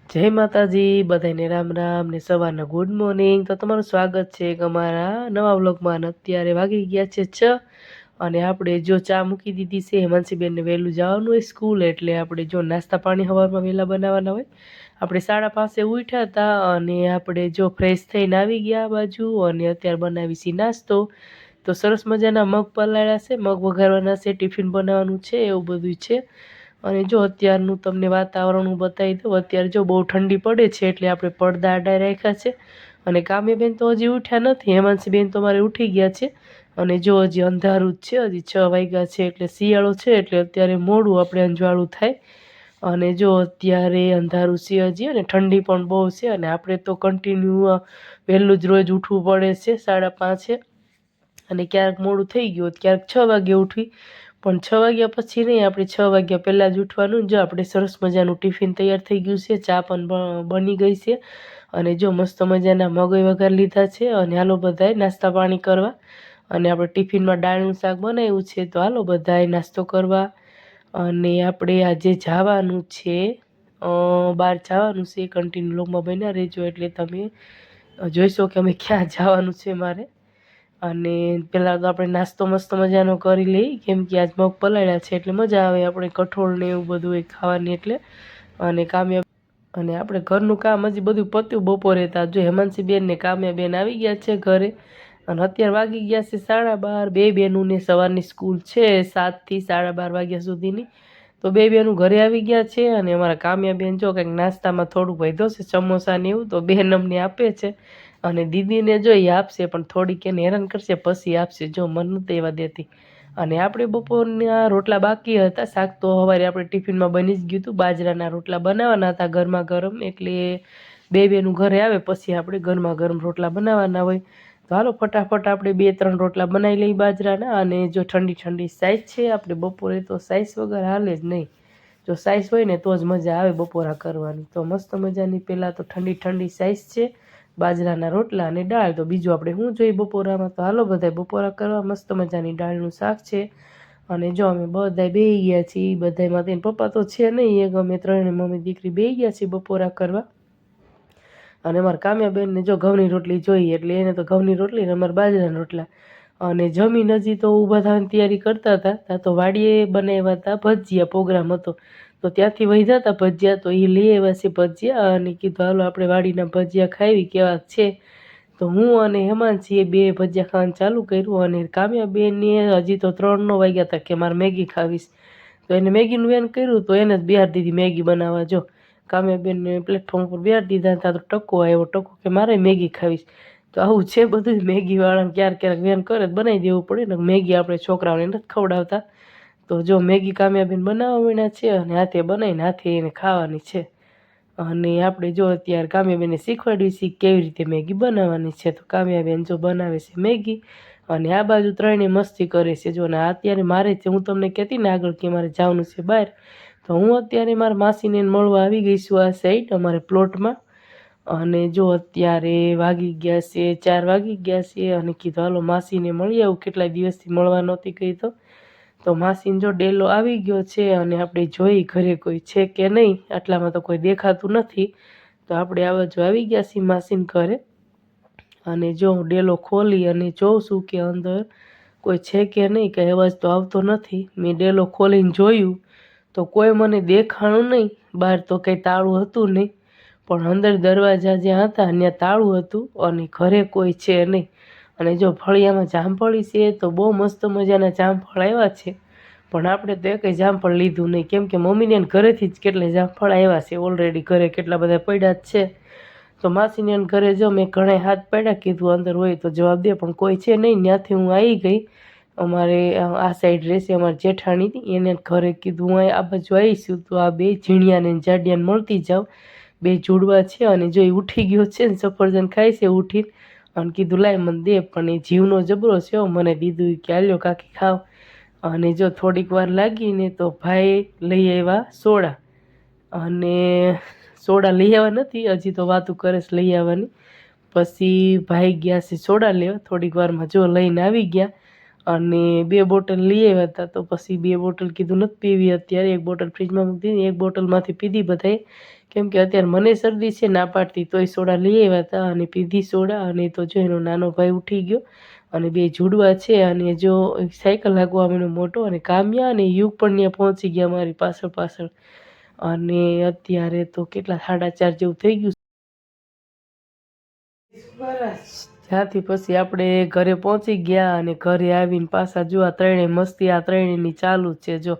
જય માતાજી, બધાને રામ રામ ને સવારના ગુડ મોર્નિંગ. તો તમારું સ્વાગત છે એક અમારા નવા વ્લોગમાં. અત્યારે વાગી ગયા છે 6 અને આપણે જો ચા મૂકી દીધી છે. હેમાંસીબેનને વહેલું જવાનું હોય સ્કૂલ, એટલે આપણે જો નાસ્તા પાણી સવારમાં વહેલા બનાવવાના હોય. આપણે 5:30 ઉઠ્યા હતા અને આપણે જો ફ્રેશ થઈને આવી ગયા આ બાજુ, અને અત્યારે બનાવી છીએ નાસ્તો. તો સરસ મજાના મગ પલાળ્યા છે, મગ વઘારવાના છે, ટિફિન બનાવવાનું છે, એવું બધું છે. અને જો અત્યારનું તમને વાતાવરણ હું બતાવી દઉં. અત્યારે જો બહુ ઠંડી પડે છે એટલે આપણે પડદા આડા રાખ્યા છે. અને કામ્યબેન તો હજી ઉઠ્યા નથી, હેમાંસીબેન તો મારે ઉઠી ગયા છે. અને જો હજી અંધારું જ છે, હજી 6 વાગ્યા છે, એટલે શિયાળો છે એટલે અત્યારે મોડું આપણે અંજવાળું થાય. અને જો અત્યારે અંધારું છે હજી, અને ઠંડી પણ બહુ છે. અને આપણે તો કન્ટિન્યુ વહેલું જ રોજ ઉઠવું પડે છે 5:30. અને ક્યારેક મોડું થઈ ગયું, ક્યારેક 6 વાગે ઉઠવી, પણ 6 વાગ્યા પછી નહીં, આપણે 6 વાગ્યા પહેલાં જ ઉઠવાનું. જો આપણે સરસ મજાનું ટિફિન તૈયાર થઈ ગયું છે, ચા પણ બની ગઈ છે. અને જો મસ્ત મજાના મગઈ વઘાર લીધા છે. અને હાલો બધાએ નાસ્તા પાણી કરવા. અને આપણે ટિફિનમાં દાળનું શાક બનાવ્યું છે, તો હાલો બધાએ નાસ્તો કરવા. અને આપણે આજે જવાનું છે, બહાર જવાનું છે. કન્ટિન્યુ લોગમાં બન્યા રહેજો એટલે તમે જોઈશો કે અમે ક્યાં જવાનું છે મારે. અને પહેલાં તો આપણે નાસ્તો મસ્ત મજાનો કરી લઈ, કેમ કે આજ મગ પલાળ્યા છે એટલે મજા આવે આપણે કઠોળ ને એવું બધું એ ખાવાની એટલે. અને અને આપણે ઘરનું કામ હજી બધું પત્યું બપોરે. તા જો હેમાંસીબેન ને કામ્યાબેન આવી ગયા છે ઘરે. અને અત્યારે વાગી ગયા છે 12:30. બે બહેનોને સવારની સ્કૂલ છે 7 થી 12:30 વાગ્યા સુધીની. તો બે બહેનો ઘરે આવી ગયા છે. અને અમારા કામ્યાબેન જો કંઈક નાસ્તામાં થોડુંક વધ્યો છે સમોસા ને એવું, તો બેન અમને આપે છે. અને દીદીને જો એ આપશે, પણ થોડીક એને હેરાન કરશે પછી આપશે, જો મન નથી એવા દેતી. અને આપણે બપોરના રોટલા બાકી હતા. શાક તો સવારે આપણે ટિફિનમાં બની જ ગયું હતું, બાજરાના રોટલા બનાવવાના હતા ગરમા ગરમ. એટલે બે બેનું ઘરે આવે પછી આપણે ગરમા ગરમ રોટલા બનાવવાના હોય. તો હાલો ફટાફટ આપણે 2-3 રોટલા બનાવી લઈ બાજરાના. અને જો ઠંડી ઠંડી સાઈઝ છે આપણે બપોરે, તો સાઈઝ વગર હાલે જ નહીં. જો સાઈઝ હોય ને તો જ મજા આવે બપોરા કરવાની. તો મસ્ત મજાની પહેલાં તો ઠંડી ઠંડી સાઈઝ છે, બાજરાના રોટલા અને દાળ. તો બીજું આપણે શું જોઈએ બપોરામાં. તો હાલો બધા બપોરા કરવા. મસ્ત મજાની દાળનું શાક છે. અને જો અમે બધા બેસી ગયા છીએ, બધામાં તેના પપ્પા તો છે નહીં, એક અમે ત્રણે મમ્મી દીકરી બેસી ગયા છીએ બપોરા કરવા. અને અમારા કામ્યાબેનને જો ઘઉંની રોટલી જોઈએ, એટલે એને તો ઘઉંની રોટલી ને અમારા બાજરાના રોટલા. અને જમીન હજી તો ઊભા થવાની તૈયારી કરતા હતા. ત્યાં તો વાડીએ બનાવ્યા હતા ભજીયા, પ્રોગ્રામ હતો તો ત્યાંથી વધ્યા હતા ભજીયા, તો એ લઈ આવ્યા છે ભજીયા. અને કીધું હાલો આપણે વાડીના ભજીયા ખાવી કેવા છે. તો હું અને હેમાંશીએ બે ભજીયા ખાવાનું ચાલુ કર્યું. અને કામ્યાબેનને હજી તો 3 ન વાગ્યા હતા કે મારે મેગી ખાવીશ. તો એને મેગીનું વેન કર્યું, તો એને જ બિહાર દીધી મેગી બનાવવા. જો કામ્યાબેનને પ્લેટફોર્મ ઉપર બિહાર દીધા હતા. તો ટકો આવ્યો, ટકો કે મારે મેગી ખાવીશ. તો આવું છે બધું. મેગીવાળાને ક્યારેક ક્યારેક વેન કરે તો બનાવી દેવું પડે ને. મેગી આપણે છોકરાઓને નથી ખવડાવતા. તો જો મેગી કામ્યાબેન બનાવવા માંડ્યા છે, અને હાથે બનાવીને હાથે એને ખાવાની છે. અને આપણે જો અત્યારે કામ્યાબેનને શીખવાડવી છે કેવી રીતે મેગી બનાવવાની છે. તો કામ્યાબેન જો બનાવે છે મેગી, અને આ બાજુ ત્રણેય મસ્તી કરે છે. જો ને અત્યારે મારે છે, હું તમને કહેતી ને આગળ કે મારે જવાનું છે બહાર, તો હું અત્યારે મારા માસીને મળવા આવી ગઈ છું આ સાઈડ અમારે પ્લોટમાં. અને જો અત્યારે વાગી ગયા છે 4 વાગી ગયા છે. અને કીધું હાલો માસીને મળી આવું, કેટલાય દિવસથી મળવા નહોતી ગઈ. તો માસીને જો ડેલો આવી ગયો છે. અને આપણે જોઈ ઘરે કોઈ છે કે નહીં, આટલામાં તો કોઈ દેખાતું નથી. તો આપણે આ બાજુ આવી ગયા છીએ માસીને ઘરે. અને જો હું ડેલો ખોલી અને જોઉં છું કે અંદર કોઈ છે કે નહીં, કંઈ અવાજ તો આવતો નથી. મેં ડેલો ખોલીને જોયું તો કોઈ મને દેખાણું નહીં. બહાર તો કંઈ તાળું હતું નહીં, પણ અંદર દરવાજા જ્યાં હતા ત્યાં તાળું હતું. અને ઘરે કોઈ છે નહીં. અને જો ફળિયામાં જામફળી છે, તો બહુ મસ્ત મજાના જામફળ આવ્યા છે. પણ આપણે તો કંઈ જામફળ લીધું નહીં, કેમ કે મમ્મીને ઘરેથી જ કેટલા જામફળ આવ્યા છે ઓલરેડી. ઘરે કેટલા બધા પડ્યા જ છે. તો માસીને ઘરે જો મેં ઘણા હાથ પાડ્યા, કીધું અંદર હોય તો જવાબ દે, પણ કોઈ છે નહીં. ત્યાંથી હું આવી ગઈ. અમારે આ સાઈડ રહેશે અમારી જેઠાણી હતી, એને ઘરે કીધું હું આ બાજુ આવીશું તો આ બે ઝીણિયાને જાડિયાને મળતી જાવ. બે જોડવા છે. અને જો એ ઉઠી ગયો છે ને, સફરજન ખાય છે ઉઠીને. અને કીધું લાય મને દે, પણ એ જીવનો જબરો છે, મને દીધું કે હાલ્યો કાકી ખાવ. અને જો થોડીક વાર લાગીને તો ભાઈ લઈ આવ્યા સોડા. અને સોડા લઈ આવ્યા નથી, હજી તો વાતું કરે છે લઈ આવવાની. પછી ભાઈ ગયા છે સોડા લેવા. થોડીક વારમાં જો લઈને આવી ગયા. અને 2 બોટલ લઈ આવ્યા હતા. તો પછી 2 બોટલ કીધું નથી પીવી અત્યારે, 1 બોટલ ફ્રીજમાં મૂકી દીધી, 1 બોટલમાંથી પીધી બધાએ. કેમ કે અત્યારે મને શરદી છે, ના પાડતી તોય સોડા લઈ આવ્યા હતા અને પીધી સોડા. અને તો જો એનો નાનો ભાઈ ઉઠી ગયો અને 2 જુડવા છે અને જો સાયકલ હાંકવા માંડ્યો મોટો, અને કામ્યા અને યુગ પણ ત્યાં પહોંચી ગયા મારી પાછળ. અને અત્યારે તો કેટલા 4:30 જેવું થઈ ગયું. ત્યાંથી પછી આપણે ઘરે પહોંચી ગયા અને ઘરે આવીને પાછા જો આ ત્રણેય મસ્તી આ ત્રણેયની ચાલુ જ છે જો.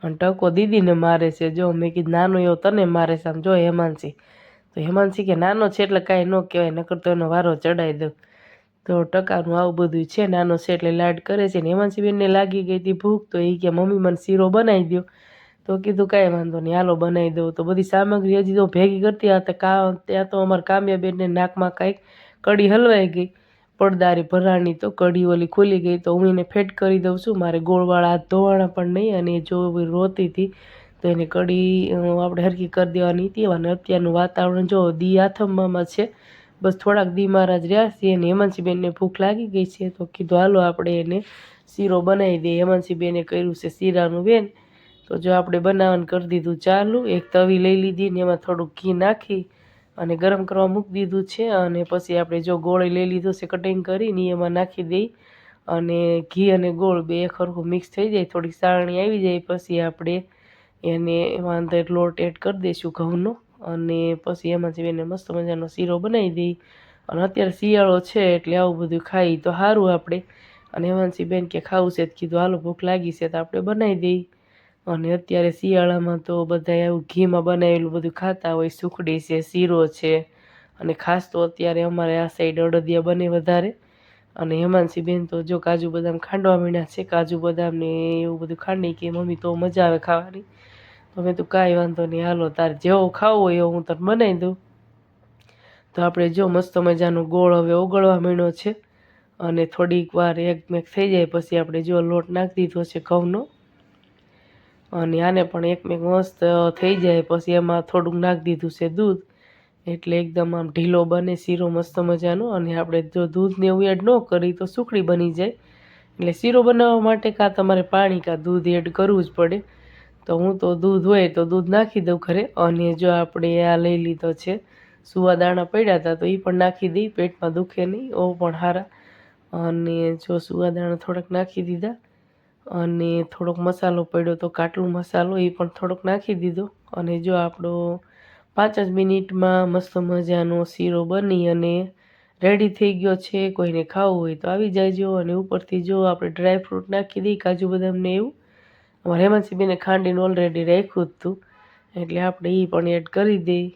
અને ટકો દીદીને મારે છે જો. મેં કીધું નાનો એવો તને મારે છે આમ જો હેમાંસી. તો હેમાંસી કે નાનો છે એટલે કાંઈ ન કહેવાય, નકર તો એનો વારો ચડાવી દઉં. તો ટકાનું આવું બધું છે, નાનો છે એટલે લાડ કરે છે. ને હેમાંસીબેનને લાગી ગઈ હતી ભૂખ, તો એ કે મમ્મી મને શીરો બનાવી દો. તો કીધું કાંઈ વાંધો નહીં, હાલો બનાવી દઉં. તો બધી સામગ્રી હજી તો ભેગી કરતી હતા. ત્યાં તો અમારા કામ્યાબેનને નાકમાં કાંઈક કડી હલવાઈ ગઈ, પડદારી ભરાણી. તો કડી ઓલી ખુલી ગઈ. તો હું એને ફેટ કરી દઉં છું, મારે ગોળવાળા હાથ ધોવાણા પણ નહીં. અને જો રોતી હતી તો એને કડી આપણે હરખી કરી દેવાની હતી. અને અત્યારનું વાતાવરણ જો દી આથમવામાં છે, બસ થોડાક દી મારા જ રહ્યા છે. અને હેમાંસીબેનને ભૂખ લાગી ગઈ છે, તો કીધું હાલો આપણે એને શીરો બનાવી દઈએ. હેમાંસીબેને કર્યું છે શીરાનું બેન. તો જો આપણે બનાવવાનું કરી દીધું ચાલુ. એક તવી લઈ લીધી ને એમાં થોડુંક ઘી નાખી અને ગરમ કરવા મૂકી દીધું છે. અને પછી આપણે જો ગોળ લઈ લીધો છે કટિંગ કરીને એમાં નાખી દઈ. અને ઘી અને ગોળ બે સરખું મિક્સ થઈ જાય, થોડીક સારણી આવી જાય પછી આપણે એને એમાં અંદર લોટ એડ કરી દઈશું ઘઉંનો. અને પછી હેમાંસીબેનને મસ્ત મજાનો શીરો બનાવી દઈ. અને અત્યારે શિયાળો છે એટલે આવું બધું ખાઈ તો સારું આપણે. અને હેમાંસીબેન કે ખાવું છે, કીધું હાલો ભૂખ લાગી છે તો આપણે બનાવી દઈ. અને અત્યારે શિયાળામાં તો બધા એવું ઘીમાં બનાવેલું બધું ખાતા હોય, સુખડી છે, શીરો છે. અને ખાસ તો અત્યારે અમારે આ સાઈડ અડદિયા બને વધારે. અને હેમાંસીબેન તો જો કાજુ બદામ ખાંડવા માંડ્યા છે, કાજુ બદામ ને એવું બધું ખાંડી કે મમ્મી તો મજા આવે ખાવાની. તો મેં તો કાંઈ વાંધો નહીં, હાલો તારે જેવો ખાવો હોય એવો હું તને બનાવી દઉં. તો આપણે જો મસ્ત મજાનો ગોળ હવે ઓગળવા માંડ્યો છે. અને થોડીક વાર એકમેક થઈ જાય પછી આપણે જો લોટ નાખી દીધો છે ઘઉંનો. અને આને પણ એકમેક મસ્ત થઈ જાય પછી એમાં થોડુંક નાખી દીધું છે દૂધ, એટલે એકદમ આમ ઢીલો બને શીરો મસ્ત મજાનો. અને આપણે જો દૂધને એવું એડ ન કરી તો સુખડી બની જાય. એટલે શીરો બનાવવા માટે કાં તમારે પાણી કાં દૂધ એડ કરવું જ પડે. તો હું તો દૂધ હોય તો દૂધ નાખી દઉં ઘરે. અને જો આપણે આ લઈ લીધો છે સુવા દાણા પડ્યા હતા તો એ પણ નાખી દઈ, પેટમાં દુખે નહીં ઓ પણ સારા. અને જો સુવા દાણા થોડાક નાખી દીધા. અને થોડોક મસાલો પડ્યો તો કાટલું મસાલો એ પણ થોડોક નાખી દીધો. અને જો આપણો 5 જ મિનિટમાં મસ્ત મજાનો શીરો બની અને રેડી થઈ ગયો છે. કોઈને ખાવું હોય તો આવી જાયજો. અને ઉપરથી જો આપણે ડ્રાયફ્રૂટ નાખી દઈએ, કાજુ બદામને એવું. અમારે હેમાંસીબેને ખાંડીને ઓલરેડી રાખ્યું હતું એટલે આપણે એ પણ એડ કરી દઈ.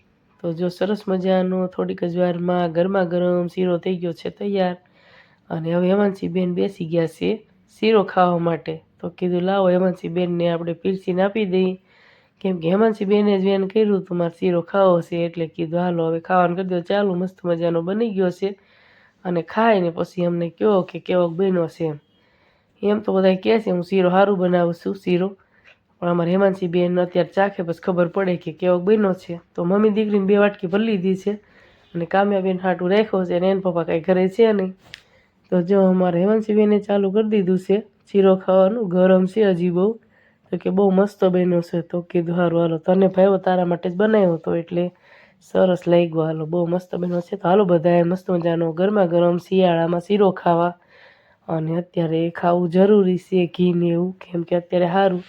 તો જો સરસ મજાનો થોડીક જ વારમાં ગરમા ગરમ શીરો થઈ ગયો છે તૈયાર. અને હવે હેમાંસીબેન બેસી ગયા છે શીરો ખાવા માટે. તો કીધું લાવો હેમાંસીબેનને આપણે પીરસીને આપી દઈએ. કેમ કે હેમાંસીબેને જ વેન કર્યું હતું મારે શીરો ખાવો છે, એટલે કીધું હાલો હવે ખાવાનું કરી દો ચાલુ. મસ્ત મજાનો બની ગયો છે. અને ખાઈને પછી અમને કહો કે કેવોક બન્યો છે એમ. એમ તો બધા કહે છે હું શીરો સારું બનાવું છું શીરો, પણ અમારે હેમાંસીબેન અત્યારે ચાખે પછી ખબર પડે કે કેવોક બન્યો છે. તો મમ્મી દીકરીને 2 વાટકી ભરી લીધી છે. અને કામ્યાબેન હાટું રાખ્યો છે, અને એન પપ્પા કાંઈ ઘરે છે નહીં. તો જો અમારે હેમાંસીબેને ચાલુ કરી દીધું છે શીરો ખાવાનું. ગરમ છે હજી બહુ. તો કે બહુ મસ્ત બન્યો છે. તો કીધું સારું હાલો તને ભાઈઓ તારા માટે જ બનાવ્યો હતો એટલે સરસ લાગ્યો, હાલો બહુ મસ્ત બન્યો છે. તો હાલો બધાએ મસ્ત મજાનો ગરમા ગરમ શિયાળામાં શીરો ખાવા. અને અત્યારે ખાવું જરૂરી છે ઘી ને એવું, કેમ કે અત્યારે સારું.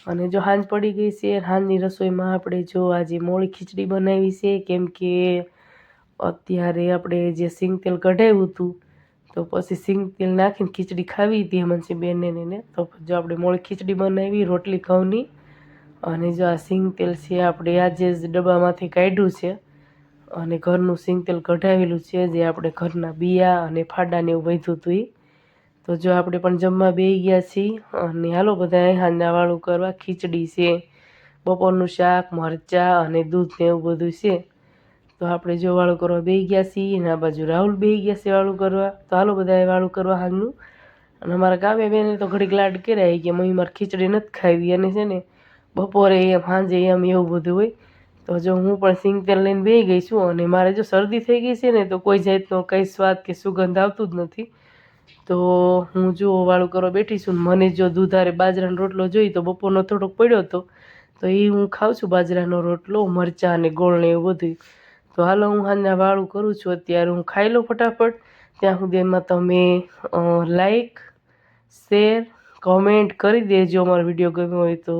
અને જો સાંજ પડી ગઈ છે, સાંજની રસોઈમાં આપણે જો આજે મોળી ખીચડી બનાવી છે. કેમ કે અત્યારે આપણે જે સિંગ તેલ કઢાવ્યું હતું તો પછી સિંગ તેલ નાખીને ખીચડી ખાવી હતી હેમાંસીબેનને ને. તો જો આપણે મોળી ખીચડી બનાવી રોટલી ઘઉંની. અને જો આ સિંગ તેલ છે આપણે આજે જ ડબ્બામાંથી કાઢ્યું છે. અને ઘરનું સિંગ તેલ કઢાવેલું છે, જે આપણે ઘરના બિયા અને ફાડાને એવું વધ્યું હતું એ. તો જો આપણે પણ જમવા બેસી ગયા છીએ. અને હાલો બધા હાંજના વાળું કરવા. ખીચડી છે, બપોરનું શાક, મરચાં અને દૂધ ને એવું બધું છે. તો આપણે જો વાળું કરવા બેસી ગયા છીએ. અને આ બાજુ રાહુલ બેસી ગયા છે વાળું કરવા. તો હાલો બધાએ વાળું કરવા હાંજનું. અને અમારા કાવ્યાબેને તો ઘડીક લાડ કર્યા કે મમ્મી મારે ખીચડી નથી ખાવી. અને છે ને બપોરે એમ સાંજે એમ એવું બધું હોય. તો જો હું પણ સિંગ તેલ લઈને બેસી ગઈ છું. અને મારે જો શરદી થઈ ગઈ છે ને તો કોઈ જાતનો કંઈ સ્વાદ કે સુગંધ આવતું જ નથી. તો હું જો વાળું કરવા બેઠી છું. મને જો દૂધારે બાજરાનો રોટલો જોઈ તો બપોરનો થોડોક પડ્યો હતો, તો એ હું ખાઉં છું બાજરાનો રોટલો, મરચાં અને ગોળ ને એવું બધું. તો હાલો હું હાલના વાળું કરું છું. અત્યારે હું ખાઈ લઉં ફટાફટ. ત્યાં સુધીમાં તમે લાઈક, શેર, કોમેન્ટ કરી દેજો અમારો વિડીયો ગમ્યો હોય તો.